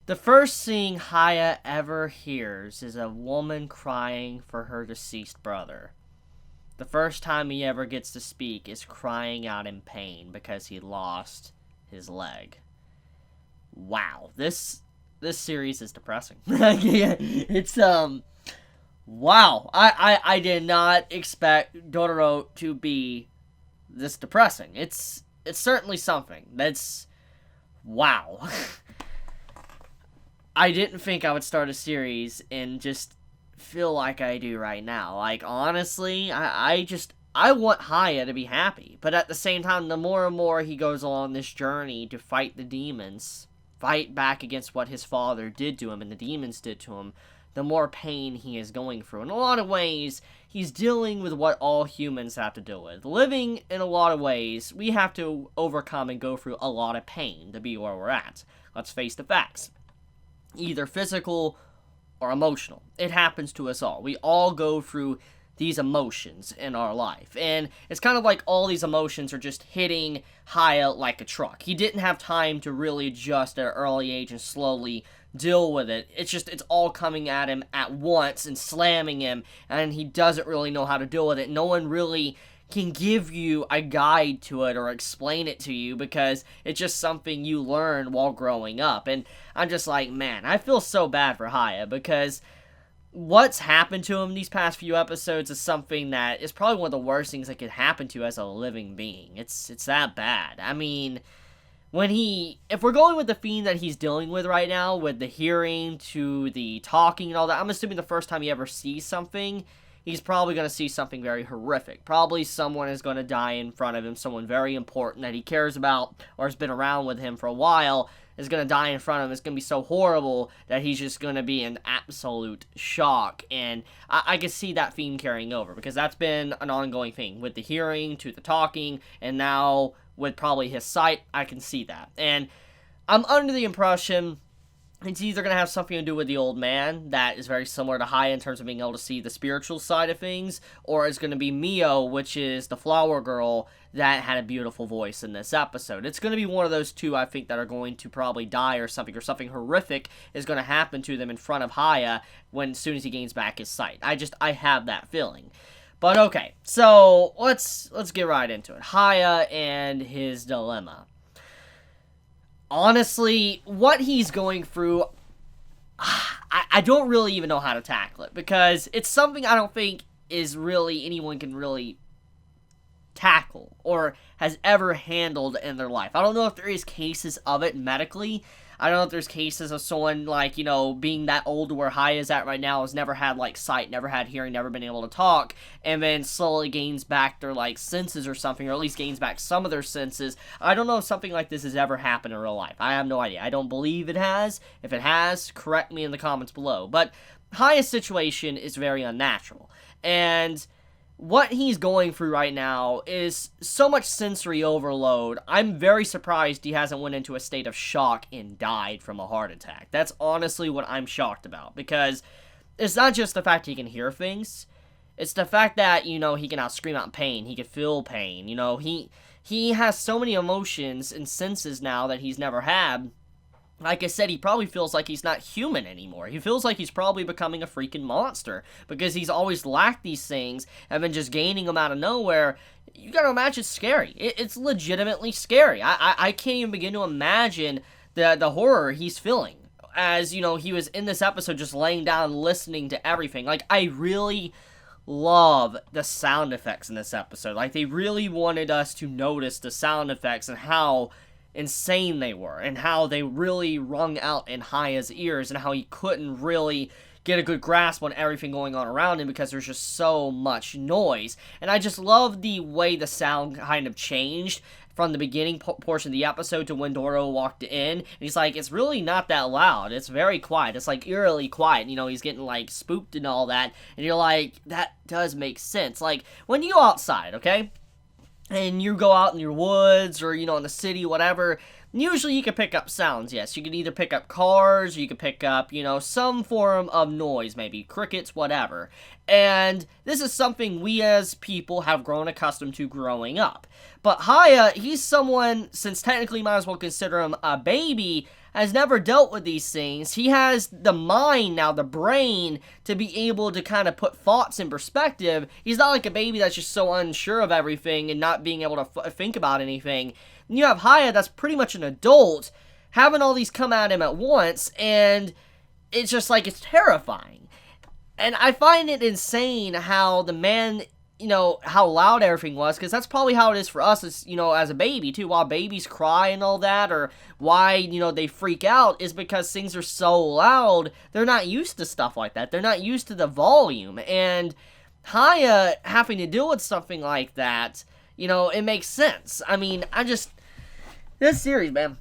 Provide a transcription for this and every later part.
The first thing Haya ever hears is a woman crying for her deceased brother. The first time he ever gets to speak is crying out in pain because he lost his leg. Wow, this series is depressing. It's wow. I did not expect Dororo to be this depressing. It's certainly something. That's wow. I didn't think I would start a series and just feel like I do right now. Like, honestly, I want Haya to be happy. But at the same time, the more and more he goes along this journey to fight the demons, fight back against what his father did to him and the demons did to him, the more pain he is going through. In a lot of ways, he's dealing with what all humans have to deal with. Living, in a lot of ways, we have to overcome and go through a lot of pain to be where we're at. Let's face the facts. Either physical or emotional. It happens to us all. We all go through these emotions in our life. And it's kind of like all these emotions are just hitting Haya like a truck. He didn't have time to really adjust at an early age and slowly deal with it. It's all coming at him at once and slamming him, and he doesn't really know how to deal with it. No one really can give you a guide to it or explain it to you because it's just something you learn while growing up. And I'm just like, man, I feel so bad for Haya because what's happened to him these past few episodes is something that is probably one of the worst things that could happen to you as a living being. It's that bad. I mean, if we're going with the theme that he's dealing with right now, with the hearing to the talking and all that, I'm assuming the first time he ever sees something, he's probably going to see something very horrific. Probably someone is going to die in front of him, someone very important that he cares about or has been around with him for a while is going to die in front of him. It's going to be so horrible that he's just going to be in absolute shock. And I can see that theme carrying over because that's been an ongoing thing with the hearing to the talking, and now with probably his sight, I can see that. And I'm under the impression it's either going to have something to do with the old man that is very similar to Haya in terms of being able to see the spiritual side of things, or it's going to be Mio, which is the flower girl that had a beautiful voice in this episode. It's going to be one of those two, I think, that are going to probably die or something horrific is going to happen to them in front of Haya as soon as he gains back his sight. I have that feeling. But okay, so let's get right into it. Haya and his dilemma. Honestly, what he's going through, I don't really even know how to tackle it, because it's something I don't think is really anyone can really tackle or has ever handled in their life. I don't know if there is cases of it medically. I don't know if there's cases of someone, like, being that old where Haya is at right now, has never had, sight, never had hearing, never been able to talk, and then slowly gains back their, senses or something, or at least gains back some of their senses. I don't know if something like this has ever happened in real life. I have no idea. I don't believe it has. If it has, correct me in the comments below. But Haya's situation is very unnatural, and what he's going through right now is so much sensory overload. I'm very surprised he hasn't went into a state of shock and died from a heart attack. That's honestly what I'm shocked about, because it's not just the fact he can hear things. It's the fact that, he can now scream out in pain. He can feel pain. He has so many emotions and senses now that he's never had. Like I said, he probably feels like he's not human anymore. He feels like he's probably becoming a freaking monster, because he's always lacked these things and then just gaining them out of nowhere. You gotta imagine it's scary. It's legitimately scary. I can't even begin to imagine the horror he's feeling as, he was in this episode just laying down listening to everything. I really love the sound effects in this episode. They really wanted us to notice the sound effects and how insane they were, and how they really rung out in Haya's ears, and how he couldn't really get a good grasp on everything going on around him because there's just so much noise. And I just love the way the sound kind of changed from the beginning portion of the episode to when Dororo walked in, and he's like, it's really not that loud, it's very quiet, it's eerily quiet, he's getting spooked and all that, and you're like, that does make sense. When you go outside, okay, and you go out in your woods or, in the city, whatever, Usually you can pick up sounds, yes. You can either pick up cars, or you can pick up, some form of noise, maybe crickets, whatever. And this is something we as people have grown accustomed to growing up. But Haya, he's someone, since technically you might as well consider him a baby, has never dealt with these things. He has the mind now, the brain, to be able to kind of put thoughts in perspective. He's not like a baby that's just so unsure of everything and not being able to think about anything. You have Haya that's pretty much an adult, having all these come at him at once, and it's just like, it's terrifying. And I find it insane how the man, how loud everything was, because that's probably how it is for us as, as a baby, too. While babies cry and all that, or why, they freak out, is because things are so loud, they're not used to stuff like that. They're not used to the volume, and Haya having to deal with something like that, it makes sense. I mean, this series, man,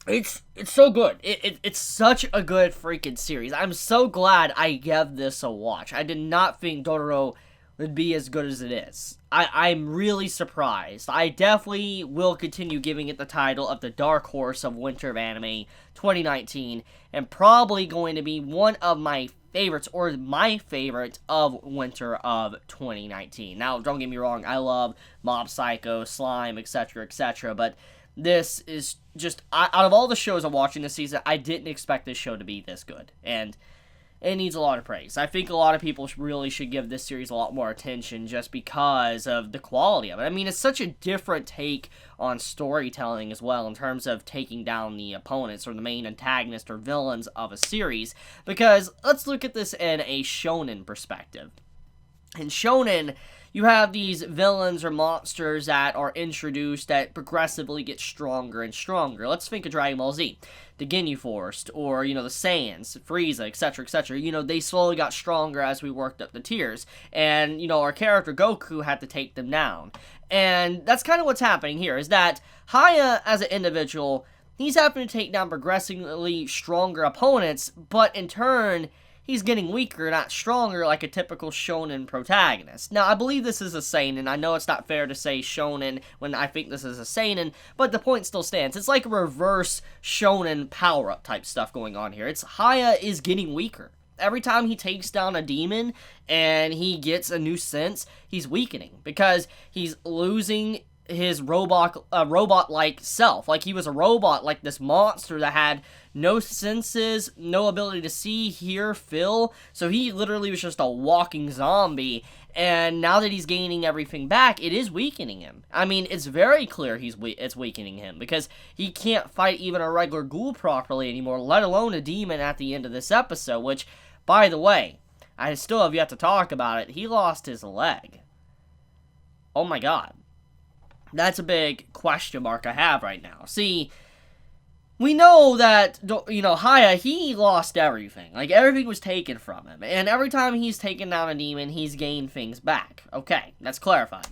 it's so good. It's such a good freaking series. I'm so glad I gave this a watch. I did not think Dororo would be as good as it is. I'm really surprised. I definitely will continue giving it the title of the Dark Horse of Winter of Anime 2019, and probably going to be one of my favorites, or my favorite of Winter of 2019. Now, don't get me wrong, I love Mob Psycho, Slime, etc., etc., but this is just, out of all the shows I'm watching this season, I didn't expect this show to be this good, and it needs a lot of praise. I think a lot of people really should give this series a lot more attention just because of the quality of it. I mean, it's such a different take on storytelling as well, in terms of taking down the opponents or the main antagonist or villains of a series, because let's look at this in a shonen perspective. In shonen, you have these villains or monsters that are introduced that progressively get stronger and stronger. Let's think of Dragon Ball Z, the Ginyu Force, or, the Saiyans, Frieza, etc., etc. They slowly got stronger as we worked up the tiers, and, our character Goku had to take them down. And that's kind of what's happening here, is that Haya, as an individual, he's having to take down progressively stronger opponents, but in turn, he's getting weaker, not stronger, like a typical shonen protagonist. Now, I believe this is a seinen. I know it's not fair to say shonen when I think this is a seinen, but the point still stands. It's like a reverse shonen power-up type stuff going on here. It's Haya is getting weaker. Every time he takes down a demon and he gets a new sense, he's weakening, because he's losing his robot-like self. Like, he was a robot, like this monster that had no senses, no ability to see, hear, feel, so he literally was just a walking zombie, and now that he's gaining everything back, it is weakening him. I mean, it's very clear it's weakening him, because he can't fight even a regular ghoul properly anymore, let alone a demon at the end of this episode, which, by the way, I still have yet to talk about it. He lost his leg. Oh my god. That's a big question mark I have right now. See, we know that, Haya, he lost everything. Like, everything was taken from him. And every time he's taken down a demon, he's gained things back. Okay, that's clarified.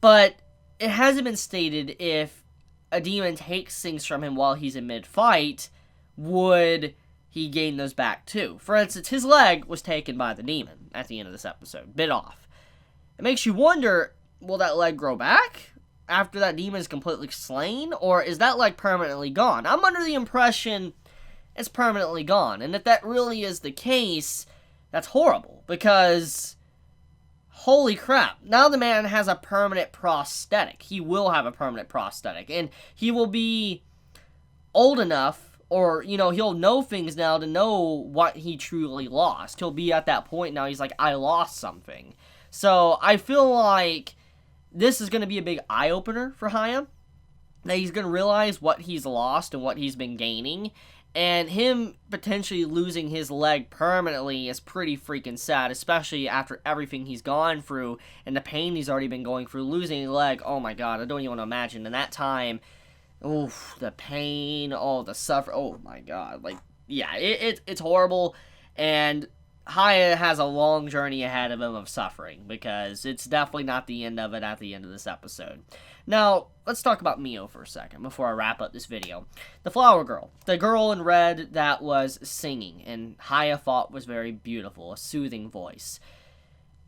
But it hasn't been stated if a demon takes things from him while he's in mid-fight, would he gain those back too? For instance, his leg was taken by the demon at the end of this episode, bit off. It makes you wonder, will that leg grow back after that demon is completely slain, or is that leg permanently gone? I'm under the impression it's permanently gone, and if that really is the case, that's horrible, because holy crap, now the man has a permanent prosthetic. He will have a permanent prosthetic, and he will be old enough, or, he'll know things now to know what he truly lost. He'll be at that point now, he's like, I lost something. So, I feel like this is going to be a big eye-opener for Haya, that he's going to realize what he's lost and what he's been gaining, and him potentially losing his leg permanently is pretty freaking sad, especially after everything he's gone through and the pain he's already been going through. Losing a leg, oh my god, I don't even want to imagine. In that time, oof, the pain, the suffering, oh my god, like, yeah, it's horrible, and Haya has a long journey ahead of him of suffering, because it's definitely not the end of it at the end of this episode. Now, let's talk about Mio for a second before I wrap up this video. The flower girl. The girl in red that was singing, and Haya thought was very beautiful, a soothing voice.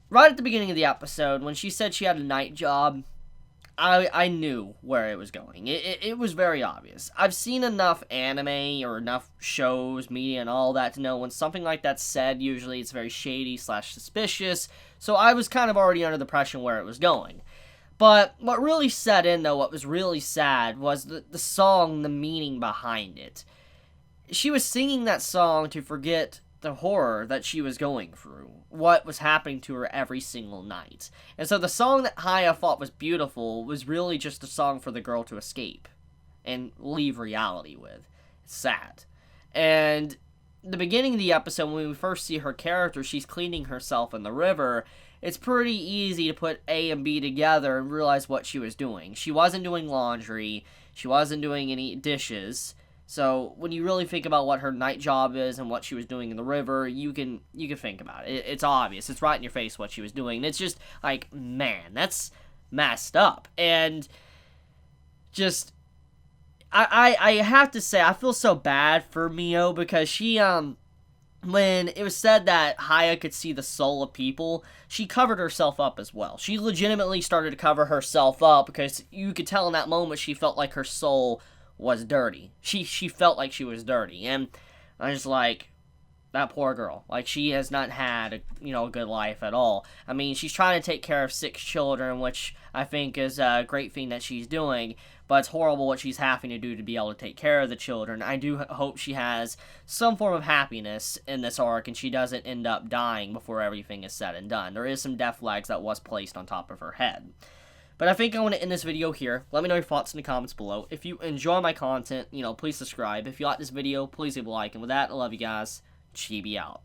Right at the beginning of the episode, when she said she had a night job, I knew where it was going. It was very obvious. I've seen enough anime or enough shows, media, and all that to know when something like that's said, usually it's very shady / suspicious, so I was kind of already under the impression where it was going. But what really set in, though, what was really sad, was the song, the meaning behind it. She was singing that song to forget the horror that she was going through, what was happening to her every single night. And so the song that Haya thought was beautiful was really just a song for the girl to escape and leave reality with. It's sad. And the beginning of the episode, when we first see her character, she's cleaning herself in the river. It's pretty easy to put A and B together and realize what she was doing. She wasn't doing laundry. She wasn't doing any dishes. So when you really think about what her night job is and what she was doing in the river, you can think about it. It's obvious. It's right in your face what she was doing. And it's just like, man, that's messed up. And just, I have to say, I feel so bad for Mio because she, when it was said that Haya could see the soul of people, she covered herself up as well. She legitimately started to cover herself up because you could tell in that moment she felt like her soul was dirty. She felt like she was dirty. And I was like, that poor girl. Like, she has not had a good life at all. I mean, she's trying to take care of 6 children, which I think is a great thing that she's doing, but it's horrible what she's having to do to be able to take care of the children. I do hope she has some form of happiness in this arc and she doesn't end up dying before everything is said and done. There is some death flags that was placed on top of her head. But I think I want to end this video here. Let me know your thoughts in the comments below. If you enjoy my content, please subscribe. If you like this video, please leave a like. And with that, I love you guys. Chibi out.